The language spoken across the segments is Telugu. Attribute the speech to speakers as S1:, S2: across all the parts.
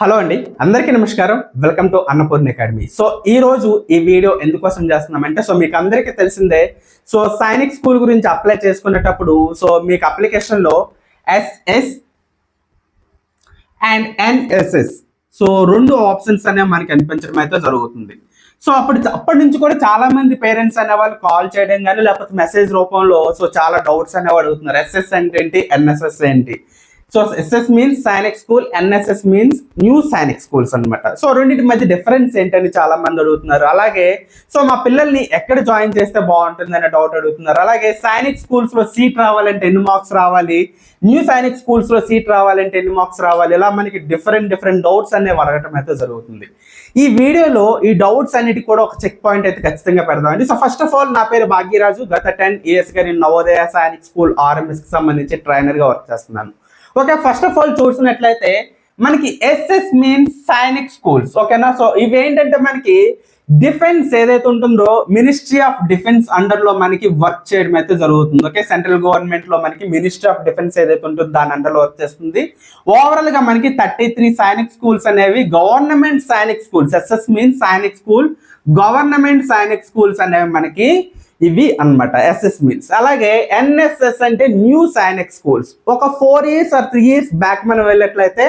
S1: హలో అండి, అందరికీ నమస్కారం. Welcome to Annapurna academy. So ఈ రోజు ఈ వీడియో ఎందుకోసం చేస్తున్నామంటే మీకు అందరికీ తెలిసిందే. సైనిక్ స్కూల్ గురించి అప్లై చేసుకునేటప్పుడు మీకు అప్లికేషన్లో ఎస్ఎస్ అండ్ ఎన్ఎస్ఎస్ రెండు ఆప్షన్స్ అనేవి మనకి కనిపించడం అయితే జరుగుతుంది. అప్పటి నుంచి కూడా చాలా మంది పేరెంట్స్ అనే వాళ్ళు కాల్ చేయడం కానీ లేకపోతే మెసేజ్ రూపంలో చాలా డౌట్స్ అనేవి అడుగుతున్నారు. ఎస్ఎస్ అంటే ఏంటి, ఎన్ఎస్ఎస్ ఏంటి. SS means Sainik school, NSS means new Sainik schools అనమాట. రెండింటి మధ్య డిఫరెన్స్ ఏంటని చాలా మంది అడుగుతున్నారు. అలాగే మా పిల్లల్ని ఎక్కడ జాయిన్ చేస్తే బాగుంటుంది అనే డౌట్ అడుగుతున్నారు. అలాగే సైనిక్ స్కూల్స్ లో సీట్ రావాలంటే ఎన్ని మార్క్స్ రావాలి, న్యూ సైనిక్ స్కూల్స్ లో సీట్ రావాలంటే ఎన్ని మార్క్స్ రావాలి, ఇలా మనకి డిఫరెంట్ డౌట్స్ అనేవి అడగటం అయితే జరుగుతుంది. ఈ వీడియోలో ఈ డౌట్స్ అన్నిటికీ కూడా ఒక చెక్ పాయింట్ అయితే ఖచ్చితంగా పెడదామండి. ఫస్ట్ ఆఫ్ ఆల్ నా పేరు భాగ్యరాజు. గత 10 years గా నేను నవోదయ సైనిక్ స్కూల్ RMS కి సంబంధించి ట్రైనర్ గా వర్క్ చేస్తున్నాను. ఓకే, ఫస్ట్ ఆఫ్ ఆల్ చూసినట్లయితే మనకి ఎస్ఎస్ మీన్స్ సైనిక్ స్కూల్స్. ఓకేనా, ఇవేంటంటే మనకి డిఫెన్స్ ఏదైతే ఉంటుందో మినిస్ట్రీ ఆఫ్ డిఫెన్స్ అండర్ లో మనకి వర్క్ చేయడం అయితే జరుగుతుంది. ఓకే, సెంట్రల్ గవర్నమెంట్ లో మనకి మినిస్ట్రీ ఆఫ్ డిఫెన్స్ ఏదైతే ఉంటుందో దాని అండర్ లో వర్క్ చేస్తుంది. ఓవరాల్ గా మనకి 33 సైనిక్ స్కూల్స్ అనేవి government Sainik schools. SS means Sainik school, government Sainik schools అనేవి మనకి ఇవి అన్నమాట ఎస్ఎస్ మీన్స్. అలాగే ఎన్ఎస్ఎస్ అంటే న్యూ సైనిక్ స్కూల్స్. ఒక 4 years or 3 years బ్యాక్ మనం వెళ్ళినట్లయితే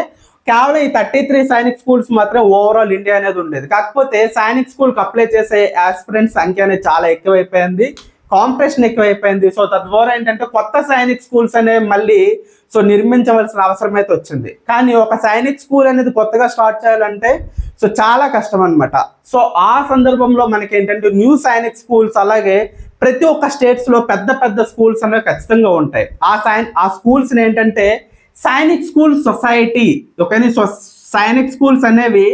S1: కేవలం ఈ 33 సైనిక్ స్కూల్స్ మాత్రం ఓవరాల్ ఇండియా అనేది ఉండేది. కాకపోతే సైనిక్ స్కూల్ కి అప్లై చేసే ఆస్పిరెంట్స్ సంఖ్య అనేది చాలా ఎక్కువైపోయింది, కాంపిటీషన్ ఎక్కువైపోయింది. తద్వారా ఏంటంటే కొత్త సైనిక్ స్కూల్స్ అనేవి మళ్ళీ నిర్మించవలసిన అవసరం అయితే వచ్చింది. కానీ ఒక సైనిక్ స్కూల్ అనేది కొత్తగా స్టార్ట్ చేయాలంటే చాలా కష్టం అనమాట. ఆ సందర్భంలో మనకి ఏంటంటే న్యూ సైనిక్ స్కూల్స్, అలాగే ప్రతి ఒక్క స్టేట్స్ లో పెద్ద స్కూల్స్ అనేవి ఖచ్చితంగా ఉంటాయి. ఆ స్కూల్స్ ఏంటంటే Sainik school society. Okay, Sainik schools అనేవి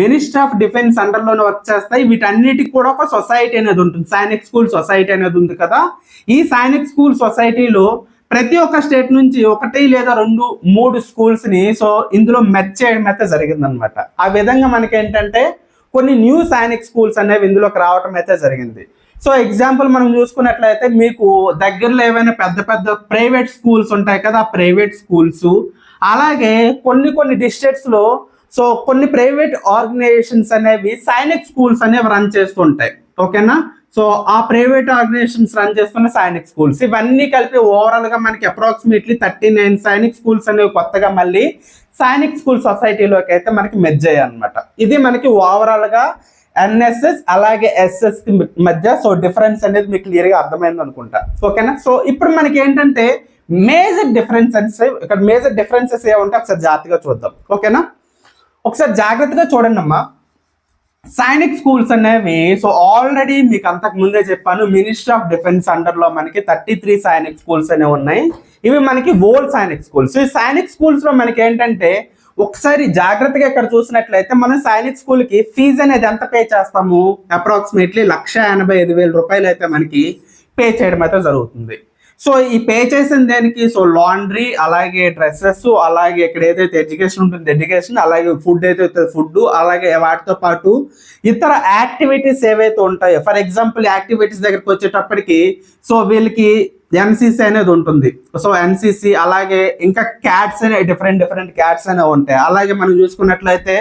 S1: మినిస్ట్రీ ఆఫ్ డిఫెన్స్ అండర్ లోనే వర్క్ చేస్తాయి. వీటన్నిటికి కూడా ఒక సొసైటీ అనేది ఉంటుంది, సైనిక్ స్కూల్ సొసైటీ అనేది ఉంది కదా. ఈ సైనిక్ స్కూల్ సొసైటీలో ప్రతి ఒక్క స్టేట్ నుంచి 1 లేదా 2, 3 స్కూల్స్ ని ఇందులో మెర్జ్ చేయడం అయితే జరిగిందనమాట. ఆ విధంగా మనకి ఏంటంటే కొన్ని న్యూ సైనిక్ స్కూల్స్ అనేవి ఇందులోకి రావడం అయితే జరిగింది. ఎగ్జాంపుల్ మనం చూసుకున్నట్లయితే మీకు దగ్గరలో ఏవైనా పెద్ద ప్రైవేట్ స్కూల్స్ ఉంటాయి కదా, ప్రైవేట్ స్కూల్స్. అలాగే కొన్ని డిస్ట్రిక్ట్స్ లో కొన్ని ప్రైవేట్ ఆర్గనైజేషన్స్ అనేవి సైనిక్ స్కూల్స్ అనేవి రన్ చేస్తుంటాయి. ఓకేనా, ఆ ప్రైవేట్ ఆర్గనైజేషన్స్ రన్ చేస్తున్న సైనిక్ స్కూల్స్ ఇవన్నీ కలిపి ఓవరాల్ గా మనకి అప్రాక్సిమేట్లీ 39 సైనిక్ స్కూల్స్ అనేవి కొత్తగా మళ్ళీ సైనిక్ స్కూల్ సొసైటీలోకి అయితే మనకి మెర్జ్ అయ్యాయి అనమాట. ఇది మనకి ఓవరాల్ గా ఎన్ఎస్ఎస్ అలాగే ఎస్ఎస్ మధ్య డిఫరెన్స్ అనేది మీకు క్లియర్ గా అర్థమైంది అనుకుంటా. ఓకేనా, ఇప్పుడు మనకి ఏంటంటే మేజర్ డిఫరెన్సెస్ ఏముంటే ఒకసారి జాగ్రత్తగా చూద్దాం. ఓకేనా, ఒకసారి జాగ్రత్తగా చూడండి అమ్మా. సైనిక్ స్కూల్స్ అనేవి ఆల్రెడీ మీకు అంతకు ముందే చెప్పాను, మినిస్ట్రీ ఆఫ్ డిఫెన్స్ అండర్ లో మనకి 33 సైనిక్ స్కూల్స్ అనేవి ఉన్నాయి. ఇవి మనకి ఓల్డ్ సైనిక్ స్కూల్స్. ఈ సైనిక్ స్కూల్స్ లో మనకి ఏంటంటే ఒకసారి జాగ్రత్తగా ఇక్కడ చూసినట్లయితే మనం సైనిక్ స్కూల్ కి ఫీజు అనేది ఎంత పే చేస్తాము, అప్రాక్సిమేట్లీ 1,85,000 రూపాయలు అయితే మనకి పే చేయడం అయితే జరుగుతుంది. ఈ పే చేసిన దేనికి లాండ్రీ, అలాగే డ్రెస్సెస్, అలాగే ఇక్కడ ఏదైతే ఎడ్యుకేషన్ ఉంటుంది ఎడ్యుకేషన్, అలాగే ఫుడ్ అయితే ఫుడ్, అలాగే వాటితో పాటు ఇతర యాక్టివిటీస్ ఏవైతే ఉంటాయో, ఫర్ ఎగ్జాంపుల్ యాక్టివిటీస్ దగ్గరికి వచ్చేటప్పటికి వీళ్ళకి ఎన్సిసి అనేది ఉంటుంది. ఎన్సిసి, అలాగే ఇంకా క్యాట్స్ అనే డిఫరెంట్ క్యాట్స్ అనేవి ఉంటాయి. అలాగే మనం చూసుకున్నట్లయితే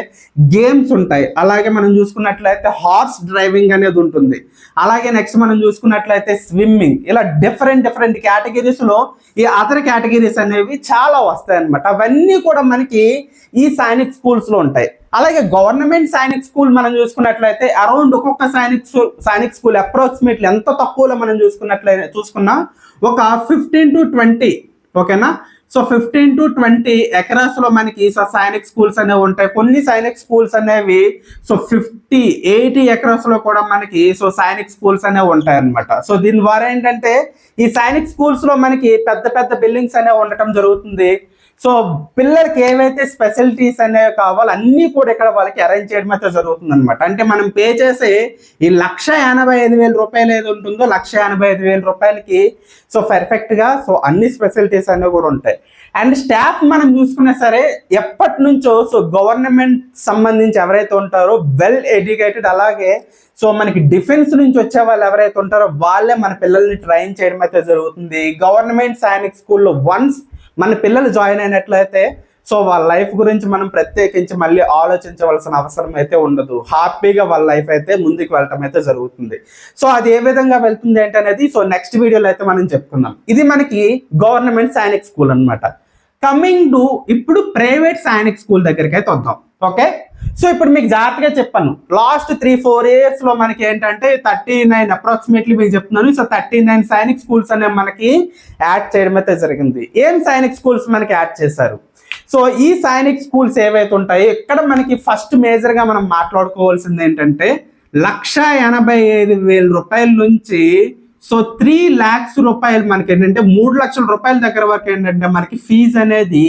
S1: గేమ్స్ ఉంటాయి. అలాగే మనం చూసుకున్నట్లయితే హార్స్ డ్రైవింగ్ అనేది ఉంటుంది. అలాగే నెక్స్ట్ మనం చూసుకున్నట్లయితే స్విమ్మింగ్. ఇలా డిఫరెంట్ కేటగిరీస్ లో ఈ అదర్ కేటగిరీస్ అనేవి చాలా వస్తాయి అనమాట. అవన్నీ కూడా మనకి ఈ సైనిక్ స్కూల్స్ లో ఉంటాయి. అలాగే గవర్నమెంట్ సైనిక్ స్కూల్ మనం చూసుకున్నట్లయితే అరౌండ్ ఒక్కొక్క సైనిక్ స్కూల్ అప్రాక్సిమేట్లీ ఎంత తక్కువలో మనం చూసుకున్నా ఒక 15 to 20. ఓకేనా, 15 to 20 ఎకరాస్ లో మనకి సైనిక్ స్కూల్స్ అనేవి ఉంటాయి. కొన్ని సైనిక్ స్కూల్స్ అనేవి 50-80 ఎకరాస్ లో కూడా మనకి సైనిక్ స్కూల్స్ అనేవి ఉంటాయి అనమాట. దీని ద్వారా ఏంటంటే ఈ సైనిక్ స్కూల్స్ లో మనకి పెద్ద బిల్డింగ్స్ అనేవి ఉండటం జరుగుతుంది. పిల్లలకి ఏవైతే స్పెషాలిటీస్ అనేవి కావాలో అన్నీ కూడా ఇక్కడ వాళ్ళకి అరేంజ్ చేయడం అయితే జరుగుతుంది అనమాట. అంటే మనం పే చేసే ఈ 1,85,000 రూపాయలు ఏది ఉంటుందో 1,85,000 రూపాయలకి పర్ఫెక్ట్ గా అన్ని స్పెషాలిటీస్ అనేవి కూడా ఉంటాయి. అండ్ స్టాఫ్ మనం చూసుకున్నా సరే ఎప్పటి నుంచో గవర్నమెంట్ సంబంధించి ఎవరైతే ఉంటారో వెల్ ఎడ్యుకేటెడ్, అలాగే మనకి డిఫెన్స్ నుంచి వచ్చే వాళ్ళు ఎవరైతే ఉంటారో వాళ్ళే మన పిల్లల్ని ట్రైన్ చేయడం అయితే జరుగుతుంది. గవర్నమెంట్ సైనిక్ స్కూల్లో వన్స్ మన పిల్లలు జాయిన్ అయినట్లయితే సో వాళ్ళ లైఫ్ గురించి మనం ప్రత్యేకించి మళ్ళీ ఆలోచించవలసిన అవసరం అయితే ఉండదు. హ్యాపీగా వాళ్ళ లైఫ్ అయితే ముందుకు వెళ్ళటం అయితే జరుగుతుంది. సో అది ఏ విధంగా వెళ్తుంది ఏంటనేది సో నెక్స్ట్ వీడియోలో అయితే మనం చెప్పుకుందాం. ఇది మనకి గవర్నమెంట్ సైనిక్ స్కూల్ అనమాట. కమింగ్ టు ఇప్పుడు ప్రైవేట్ సైనిక్ స్కూల్ దగ్గరికి అయితే వద్దాం. ఓకే, సో ఇప్పుడు మీకు జాగ్రత్తగా చెప్పాను, లాస్ట్ 3-4 years లో మనకి ఏంటంటే 39 అప్రాక్సిమేట్లీ మీకు చెప్తున్నాను. సో 39 సైనిక్ స్కూల్స్ అనేవి మనకి యాడ్ చేయడం అయితే జరిగింది. ఏం సైనిక్ స్కూల్స్ మనకి యాడ్ చేశారు? సో ఈ సైనిక్ స్కూల్స్ ఏవైతే ఉంటాయో ఇక్కడ మనకి ఫస్ట్ మేజర్ గా మనం మాట్లాడుకోవాల్సింది ఏంటంటే 1,85,000 రూపాయల నుంచి సో 3 lakhs రూపాయలు మనకి ఏంటంటే 3 లక్షల రూపాయల దగ్గర వరకు ఏంటంటే మనకి ఫీజు అనేది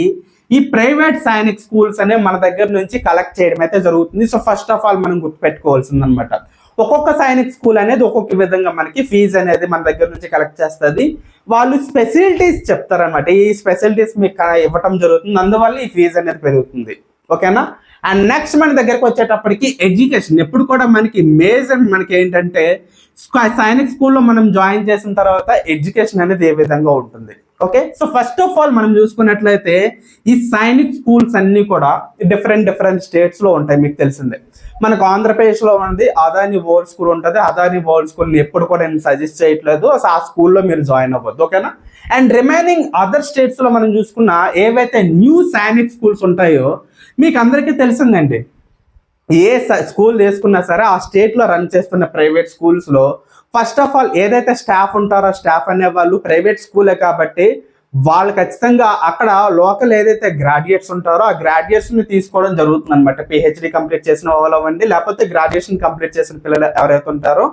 S1: ఈ ప్రైవేట్ సైనిక్ స్కూల్స్ అనేవి మన దగ్గర నుంచి కలెక్ట్ చేయడం అయితే జరుగుతుంది. సో ఫస్ట్ ఆఫ్ ఆల్ మనం గుర్తుపెట్టుకోవాల్సింది అనమాట, ఒక్కొక్క సైనిక్ స్కూల్ అనేది ఒక్కొక్క విధంగా మనకి ఫీజు అనేది మన దగ్గర నుంచి కలెక్ట్ చేస్తుంది. వాళ్ళు స్పెసిలిటీస్ చెప్తారనమాట, ఈ స్పెసిలిటీస్ మీకు ఇవ్వటం జరుగుతుంది, అందువల్ల ఈ ఫీజు అనేది పెరుగుతుంది. ఓకేనా? అండ్ నెక్స్ట్ మన దగ్గరకు వచ్చేటప్పటికి ఎడ్యుకేషన్. ఎప్పుడు కూడా మనకి మేజర్ మనకి ఏంటంటే సైనిక్ స్కూల్లో మనం జాయిన్ చేసిన తర్వాత ఎడ్యుకేషన్ అనేది ఏ విధంగా ఉంటుంది. Okay, so first of all మనం చూసుకున్నట్లయితే ఈ సైనిక్ స్కూల్స్ అన్ని కూడా డిఫరెంట్ స్టేట్స్ లో ఉంటాయి. మీకు తెలిసిందే, మనకు ఆంధ్రప్రదేశ్ లో ఉంది అదాని వరల్డ్ స్కూల్ ఉంటుంది. అదాని వరల్డ్ స్కూల్ ఎప్పుడు కూడా నేను సజెస్ట్ చేయట్లేదు, ఆ స్కూల్లో మీరు జాయిన్ అవ్వద్దు. ఓకేనా? అండ్ రిమైనింగ్ అదర్ స్టేట్స్ లో మనం చూసుకున్న ఏవైతే న్యూ సైనిక్ స్కూల్స్ ఉంటాయో మీకు అందరికీ తెలిసిందండి, ఏ స్కూల్ తీసుకున్నా సరే ఆ స్టేట్ లో రన్ చేస్తున్న ప్రైవేట్ స్కూల్స్ లో ఫస్ట్ ఆఫ్ ఆల్ ఏదైతే స్టాఫ్ ఉంటారో స్టాఫ్ అనే వాళ్ళు ప్రైవేట్ స్కూలే కాబట్టి వాళ్ళు ఖచ్చితంగా అక్కడ లోకల్ ఏదైతే గ్రాడ్యుయేట్స్ ఉంటారో ఆ గ్రాడ్యుయేట్స్ ని తీసుకోవడం జరుగుతుంది అనమాట. పిహెచ్డి కంప్లీట్ చేసిన వాళ్ళు అవ్వండి, లేకపోతే గ్రాడ్యుయేషన్ కంప్లీట్ చేసిన పిల్లలు ఎవరైతే ఉంటారో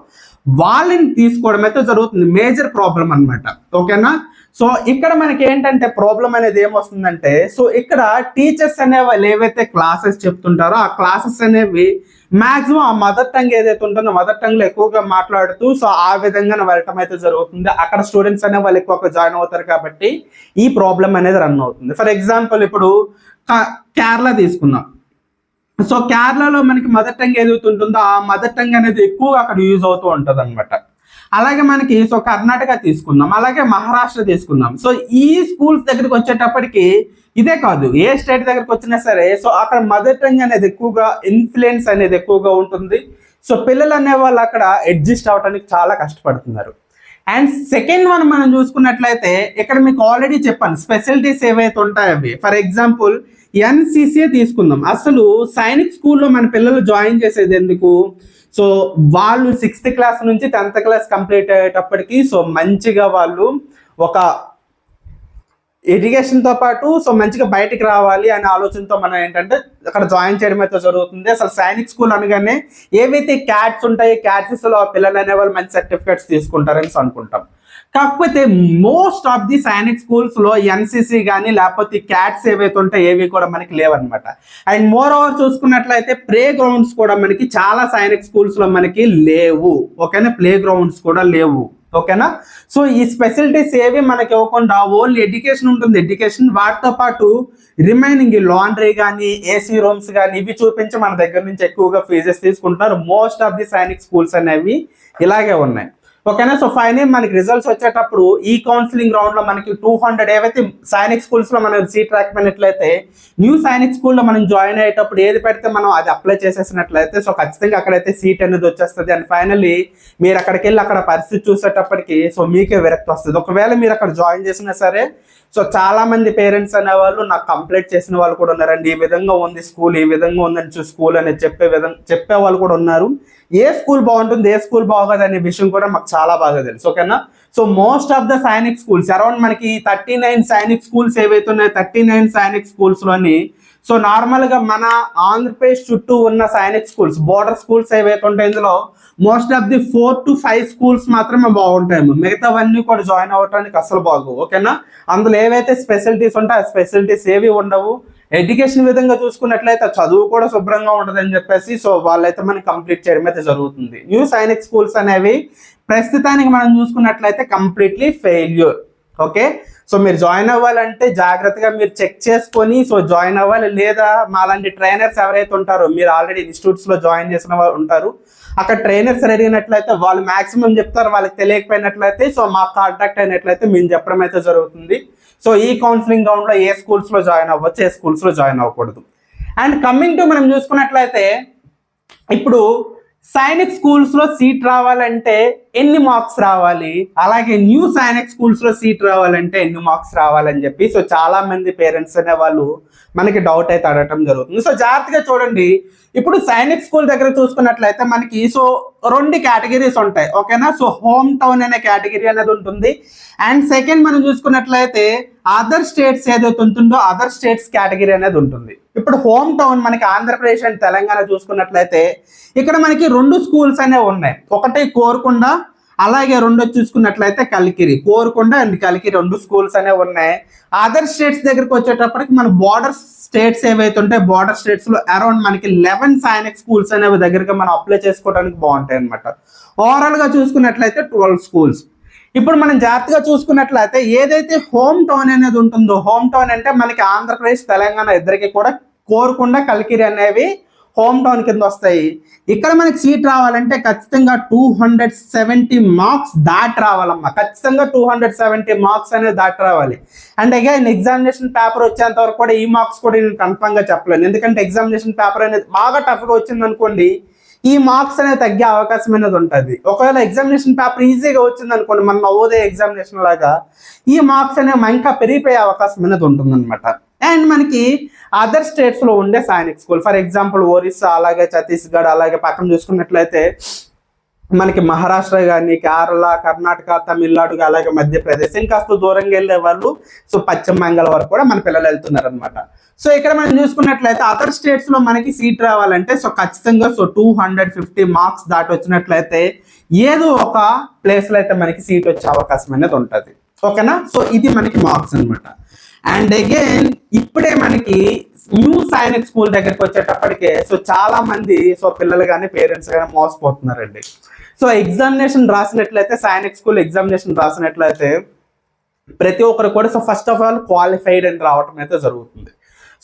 S1: వాళ్ళని తీసుకోవడం అయితే జరుగుతుంది. మేజర్ ప్రాబ్లం అనమాట. ఓకేనా? సో ఇక్కడ మనకి ఏంటంటే ప్రాబ్లం అనేది ఏమొస్తుందంటే, సో ఇక్కడ టీచర్స్ అనే వాళ్ళు ఏవైతే క్లాసెస్ చెప్తుంటారో ఆ క్లాసెస్ అనేవి మాక్సిమం ఆ మదర్ టంగ్ ఏదైతే ఉంటుందో మదర్ టంగ్ లో ఎక్కువగా మాట్లాడుతూ సో ఆ విధంగా వెళ్ళటం అయితే జరుగుతుంది. అక్కడ స్టూడెంట్స్ అనే వాళ్ళు ఎక్కువగా జాయిన్ అవుతారు కాబట్టి ఈ ప్రాబ్లం అనేది రన్ అవుతుంది. ఫర్ ఎగ్జాంపుల్ ఇప్పుడు కేరళ తీసుకుందాం. సో కేరళలో మనకి మదర్ టంగ్ ఏదైతే ఉంటుందో ఆ మదర్ టంగ్ అనేది ఎక్కువగా అక్కడ యూజ్ అవుతూ ఉంటుంది అనమాట. అలాగే మనకి సో కర్ణాటక తీసుకుందాం, అలాగే మహారాష్ట్ర తీసుకుందాం. సో ఈ స్కూల్స్ దగ్గరికి వచ్చేటప్పటికి ఇదే కాదు, ఏ స్టేట్ దగ్గరికి వచ్చినా సరే సో అక్కడ మదర్ టంగ్ అనేది ఎక్కువగా ఇన్ఫ్లుయెన్స్ అనేది ఎక్కువగా ఉంటుంది. సో పిల్లలు అనే వాళ్ళు అక్కడ అడ్జస్ట్ అవడానికి చాలా కష్టపడుతున్నారు. అండ్ సెకండ్ వన్ మనం చూసుకున్నట్లయితే ఇక్కడ మీకు ఆల్రెడీ చెప్పాను స్పెషాలిటీస్ ఏవైతే ఉంటాయో అవి. ఫర్ ఎగ్జాంపుల్ ఎన్సిసి తీసుకుందాం. అసలు సైనిక్ స్కూల్లో మన పిల్లలు జాయిన్ చేసేది ఎందుకు? సో వాళ్ళు 6th క్లాస్ నుంచి 10th క్లాస్ కంప్లీట్ అయ్యేటప్పటికి సో మంచిగా వాళ్ళు ఒక ఎడ్యుకేషన్తో పాటు సో మంచిగా బయటికి రావాలి అనే ఆలోచనతో మనం ఏంటంటే అక్కడ జాయిన్ చేయడం అయితే జరుగుతుంది. అసలు సైనిక్ స్కూల్ అనగానే ఏవైతే క్యాట్స్ ఉంటాయో క్యాట్స్లో పిల్లలు అనే వాళ్ళు మంచి సర్టిఫికేట్స్ తీసుకుంటారని అనుకుంటాం. కాకపోతే most of the Sainik schools లో ఎన్సిసి కానీ లేకపోతే క్యాట్స్ ఏవైతే ఉంటాయో ఏవి కూడా మనకి లేవన్నమాట. అండ్ మోర్ ఓవర్ చూసుకున్నట్లయితే ప్లే గ్రౌండ్స్ కూడా మనకి చాలా సైనిక్ స్కూల్స్ లో మనకి లేవు. ఓకేనా? ప్లే గ్రౌండ్స్ కూడా లేవు. ఓకేనా? సో ఈ స్పెషాలిటీస్ ఏవి మనకి ఇవ్వకుండా ఓన్లీ ఎడ్యుకేషన్ ఉంటుంది. ఎడ్యుకేషన్ వాటితో పాటు రిమైనింగ్ ఈ లాండ్రీ కానీ ఏసీ రూమ్స్ కానీ ఇవి చూపించి మన దగ్గర నుంచి ఎక్కువగా ఫీజెస్ తీసుకుంటున్నారు. Most of the Sainik schools అనేవి ఇలాగే ఉన్నాయి. ఓకేనా? సో ఫైనల్ మనకి రిజల్ట్స్ వచ్చేటప్పుడు ఈ కౌన్సిలింగ్ రౌండ్ లో మనకి 200 ఏవైతే సైనిక్ స్కూల్స్ లో మనం సీట్ రాకపోయినట్లయితే న్యూ సైనిక్ స్కూల్లో మనం జాయిన్ అయ్యేటప్పుడు ఏది పెడితే మనం అది అప్లై చేసేసినట్లయితే సో ఖచ్చితంగా అక్కడైతే సీట్ అనేది వచ్చేస్తుంది. అండ్ ఫైనల్లీ మీరు అక్కడికి వెళ్ళి అక్కడ పరిస్థితి చూసేటప్పటికి సో మీకే విరక్తి వస్తుంది. ఒకవేళ మీరు అక్కడ జాయిన్ చేసినా సరే సో చాలా మంది పేరెంట్స్ అనేవాళ్ళు నాకు కంప్లైంట్ చేసిన వాళ్ళు కూడా ఉన్నారండి, ఈ విధంగా ఉంది స్కూల్, ఈ విధంగా ఉందని స్కూల్ అనేది చెప్పే వాళ్ళు కూడా ఉన్నారు. ఏ స్కూల్ బాగుంటుంది ఏ స్కూల్ బాగోదు అనే విషయం కూడా మాకు చాలా బాగా తెలుసు. ఓకేనా? So most of the Sainik schools around మనకి 39 సైనిక్ స్కూల్స్ ఏవైతే ఉన్నాయో 39 సైనిక్ స్కూల్స్ లోని సో నార్మల్ గా మన ఆంధ్రప్రదేశ్ చుట్టూ ఉన్న సైనిక్ స్కూల్స్ బోర్డర్ స్కూల్స్ ఏవైతే ఉంటాయి ఇందులో most of the 4 to 5 schools మాత్రమే బాగుంటాయి. మిగతావన్నీ కూడా జాయిన్ అవ్వడానికి అసలు బాగు. ఓకేనా? అందులో ఏవైతే స్పెషాలిటీస్ ఉంటాయో ఆ స్పెషాలిటీస్ ఏవి ఉండవు. ఎడ్యుకేషన్ విధంగా చూసుకున్నట్లయితే చదువు కూడా శుభ్రంగా ఉంటుంది అని చెప్పేసి సో వాళ్ళైతే మనకి కంప్లీట్ చేయడం అయితే జరుగుతుంది. న్యూ సైనిక్ స్కూల్స్ అనేవి ప్రస్తుతానికి మనం చూసుకున్నట్లయితే కంప్లీట్లీ ఫెయిల్యూర్. ఓకే? సో మీరు జాయిన్ అవ్వాలంటే జాగ్రత్తగా మీరు చెక్ చేసుకొని సో జాయిన్ అవ్వాలి. లేదా మాలాంటి ట్రైనర్స్ ఎవరైతే ఉంటారో మీరు ఆల్రెడీ ఇన్స్టిట్యూట్స్ లో జాయిన్ చేసిన వాళ్ళు ఉంటారు, అక్కడ ట్రైనర్స్ అడిగినట్లయితే వాళ్ళు మాక్సిమం చెప్తారు. వాళ్ళకి తెలియకపోయినట్లయితే సో మాకు కాంటాక్ట్ అయినట్లయితే మేము చెప్పడం అయితే జరుగుతుంది. సో ఈ కౌన్సిలింగ్ రౌండ్ లో ఏ స్కూల్స్ లో జాయిన్ అవ్వచ్చు, ఏ స్కూల్స్ లో జాయిన్ అవ్వకూడదు. అండ్ కమింగ్ టు మనం చూసుకున్నట్లయితే ఇప్పుడు సైనిక్ స్కూల్స్ లో సీట్ రావాలంటే ఎన్ని మార్క్స్ రావాలి, అలాగే న్యూ సైనిక్ స్కూల్స్ లో సీట్ రావాలంటే ఎన్ని మార్క్స్ రావాలని చెప్పి సో చాలా మంది పేరెంట్స్ అనే వాళ్ళు మనకి డౌట్ అయితే అడగటం జరుగుతుంది. సో జాగ్రత్తగా చూడండి. ఇప్పుడు సైనిక్ స్కూల్ దగ్గర చూసుకున్నట్లయితే మనకి సో 2 కేటగిరీస్ ఉంటాయి, ఓకేనా. సో హోమ్ టౌన్ అనే కేటగిరీ అనేది ఉంటుంది. అండ్ సెకండ్ మనం చూసుకున్నట్లయితే అదర్ స్టేట్స్ ఏదైతే ఉంటుందో అదర్ స్టేట్స్ కేటగిరీ అనేది ఉంటుంది. ఇప్పుడు హోమ్ టౌన్ మనకి ఆంధ్రప్రదేశ్ అండ్ తెలంగాణ చూసుకున్నట్లయితే ఇక్కడ మనకి 2 స్కూల్స్ అనేవి ఉన్నాయి. ఒకటి కోరుకొండ, అలాగే 2 చూసుకున్నట్లయితే కలికిరి. కోరుకొండ అండ్ కలికిరి 2 స్కూల్స్ అనేవి ఉన్నాయి. అదర్ స్టేట్స్ దగ్గరికి వచ్చేటప్పటికి మన బార్డర్ స్టేట్స్ ఏవైతే ఉంటాయి, బార్డర్ స్టేట్స్ లో అరౌండ్ మనకి 11 సైనిక్ స్కూల్స్ అనేవి దగ్గరగా మనం అప్లై చేసుకోవడానికి బాగుంటాయి అనమాట. ఓవరాల్ గా చూసుకున్నట్లయితే 12 స్కూల్స్. ఇప్పుడు మనం జాగ్రత్తగా చూసుకున్నట్లయితే ఏదైతే హోమ్ టౌన్ అనేది ఉంటుందో, హోమ్ టౌన్ అంటే మనకి ఆంధ్రప్రదేశ్ తెలంగాణ ఇద్దరికి కూడా కోరుకొండ కలికిరి అనేవి హోమ్ టౌన్ కింద వస్తాయి. ఇక్కడ మనకి సీట్ రావాలంటే ఖచ్చితంగా 270 మార్క్స్ దాటి రావాలమ్మా. ఖచ్చితంగా 270 మార్క్స్ అనేది దాటి రావాలి. అండ్ అగైన్ ఎగ్జామినేషన్ పేపర్ వచ్చేంత వరకు కూడా ఈ మార్క్స్ కూడా నేను కన్ఫర్మ్ గా చెప్పలేను. ఎందుకంటే ఎగ్జామినేషన్ పేపర్ అనేది బాగా టఫ్ గా వచ్చింది అనుకోండి, ఈ మార్క్స్ అనేది తగ్గే అవకాశం అనేది ఉంటుంది. ఒకవేళ ఎగ్జామినేషన్ పేపర్ ఈజీగా వచ్చింది అనుకోండి, మన నవోదయ ఎగ్జామినేషన్ లాగా, ఈ మార్క్స్ అనేవి ఇంకా పెరిగిపోయే అవకాశం అనేది ఉంటుంది అనమాట. అండ్ మనకి అదర్ స్టేట్స్ లో ఉండే Sainik school, for example Orissa, అలాగే ఛత్తీస్గఢ్, అలాగే పక్కన చూసుకున్నట్లయితే మనకి మహారాష్ట్ర కానీ, కేరళ, కర్ణాటక, తమిళనాడు, అలాగే మధ్యప్రదేశ్, ఇంకాస్త దూరంగా వెళ్ళే వాళ్ళు సో పశ్చిమ బెంగాల్ వరకు కూడా మన పిల్లలు వెళ్తున్నారు అనమాట. సో ఇక్కడ మనం చూసుకున్నట్లయితే అదర్ స్టేట్స్ లో మనకి సీట్ రావాలంటే సో ఖచ్చితంగా సో 250 మార్క్స్ దాటి వచ్చినట్లయితే ఏదో ఒక ప్లేస్ లో అయితే మనకి సీట్ వచ్చే అవకాశం అనేది ఉంటుంది, ఓకేనా. సో ఇది మనకి మార్క్స్ అనమాట. అండ్ అగైన్ ఇప్పుడే మనకి న్యూ సైనిక్ స్కూల్ దగ్గరికి వచ్చేటప్పటికే సో చాలా మంది సో పిల్లలు కానీ పేరెంట్స్ కానీ మోసపోతున్నారండి. సో ఎగ్జామినేషన్ రాసినట్లయితే సైనిక్ స్కూల్ ఎగ్జామినేషన్ రాసినట్లయితే ప్రతి ఒక్కరు కూడా so first of all qualified అని రావటం అయితే జరుగుతుంది.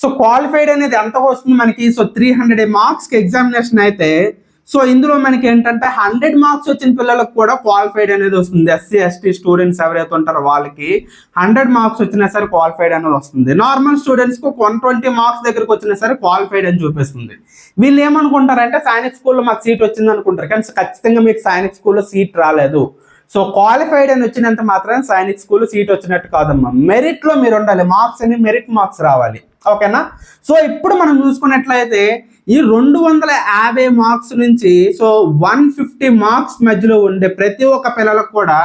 S1: సో క్వాలిఫైడ్ అనేది ఎంత వస్తుంది మనకి, సో 300 మార్క్స్ కి ఎగ్జామినేషన్ అయితే సో ఇందులో మనకి ఏంటంటే 100 మార్క్స్ వచ్చిన పిల్లలకు కూడా క్వాలిఫైడ్ అనేది వస్తుంది. ఎస్సీ ఎస్టీ స్టూడెంట్స్ ఎవరైతే ఉంటారో వాళ్ళకి 100 మార్క్స్ వచ్చినా సరే క్వాలిఫైడ్ అనేది వస్తుంది. నార్మల్ స్టూడెంట్స్ కు 120 మార్క్స్ దగ్గరకు వచ్చినా సరే క్వాలిఫైడ్ అని చూపిస్తుంది. వీళ్ళు ఏమనుకుంటారంటే సైనిక్ స్కూల్లో మాకు సీట్ వచ్చింది అనుకుంటారు, కానీ ఖచ్చితంగా మీకు సైనిక్ స్కూల్లో సీట్ రాలేదు. సో క్వాలిఫైడ్ అని వచ్చినంత మాత్రం సైనిక్ స్కూల్ సీట్ వచ్చినట్టు కాదమ్మా. మెరిట్ లో మీరు ఉండాలి, మార్క్స్ అని మెరిట్ మార్క్స్ రావాలి, ఓకేనా. సో ఇప్పుడు మనం చూసుకున్నట్లయితే ఈ 250 మార్క్స్ నుంచి సో 150 మార్క్స్ మధ్యలో ఉండే ప్రతి ఒక్క పిల్లలకు కూడా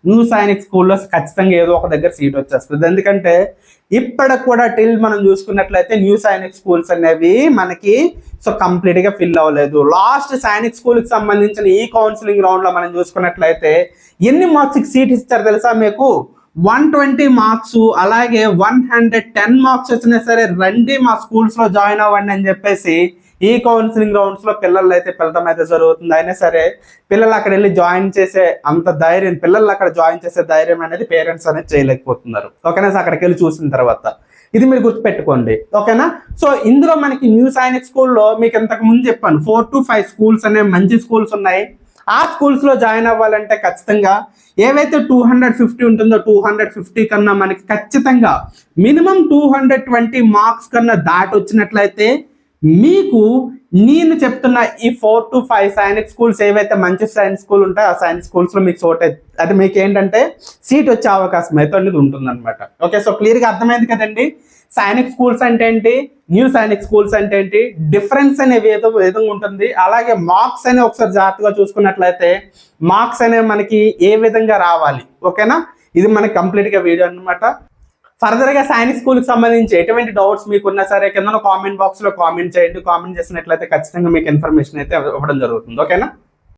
S1: న్యూ సైనిక్ స్కూల్లో ఖచ్చితంగా ఏదో ఒక దగ్గర సీట్ వచ్చేస్తుంది. ఎందుకంటే ఇప్పటికి కూడా టిల్ మనం చూసుకున్నట్లయితే న్యూ సైనిక్ స్కూల్స్ అనేవి మనకి సో కంప్లీట్ గా ఫిల్ అవ్వలేదు. లాస్ట్ సైనిక్ స్కూల్ కి సంబంధించిన ఈ కౌన్సిలింగ్ రౌండ్ లో మనం చూసుకున్నట్లయితే ఎన్ని మార్క్స్ కి సీట్ ఇచ్చారు తెలుసా మీకు? 120 మార్క్స్, అలాగే 110 మార్క్స్ వచ్చినా సరే రండి మా స్కూల్స్ లో జాయిన్ అవ్వండి అని చెప్పేసి ఈ కౌన్సిలింగ్ రౌండ్స్ లో పిల్లలు అయితే పిల్లడం అయితే జరుగుతుంది. అయినా సరే పిల్లలు అక్కడ వెళ్ళి జాయిన్ చేసే అంత ధైర్యం, పిల్లలు అక్కడ జాయిన్ చేసే ధైర్యం అనేది పేరెంట్స్ అనేది చేయలేకపోతున్నారు, ఓకేనా. సో అక్కడికి వెళ్ళి చూసిన తర్వాత ఇది మీరు గుర్తుపెట్టుకోండి, ఓకేనా. సో ఇందులో మనకి న్యూ సైనిక్ స్కూల్లో మీకు ఇంతకు ముందు చెప్పాను 4 to 5 స్కూల్స్ అనేవి మంచి స్కూల్స్ ఉన్నాయి. ఆ స్కూల్స్ లో జాయిన్ అవ్వాలంటే ఖచ్చితంగా ఏవైతే 250 ఉంటుందో 250 కన్నా మనకి ఖచ్చితంగా మినిమం 220 మార్క్స్ కన్నా దాటి వచ్చినట్లయితే మీకు నేను చెప్తున్న ఈ 4 to 5 సైనిక్ స్కూల్స్ ఏవైతే మంచి సైనిక్ స్కూల్ ఉంటాయో ఆ సైనిక్ స్కూల్స్ లో మీకు చోట అది మీకు ఏంటంటే సీట్ వచ్చే అవకాశం అయితే అనేది ఉంటుంది అనమాట. ఓకే, సో క్లియర్ గా అర్థమైంది కదండి. సైనిక్ స్కూల్స్ అంటే ఏంటి, న్యూ సైనిక్ స్కూల్స్ అంటే ఏంటి, డిఫరెన్స్ అనేవి ఏదో విధంగా ఉంటుంది. అలాగే మార్క్స్ అనేవి ఒకసారి జాగ్రత్తగా చూసుకున్నట్లయితే మార్క్స్ అనేవి మనకి ఏ విధంగా రావాలి, ఓకేనా. ఇది మనకి కంప్లీట్ గా వీడియో అనమాట. ఫర్దర్ గా సైనిక్ స్కూల్ కి సంబంధించి ఎటువంటి డౌట్స్ మీకు ఉన్నా సరే కింద కామెంట్ బాక్స్ లో కామెంట్ చేయండి. కామెంట్ చేసినట్లయితే ఖచ్చితంగా మీకు ఇన్ఫర్మేషన్ అయితే ఇవ్వడం జరుగుతుంది, ఓకేనా.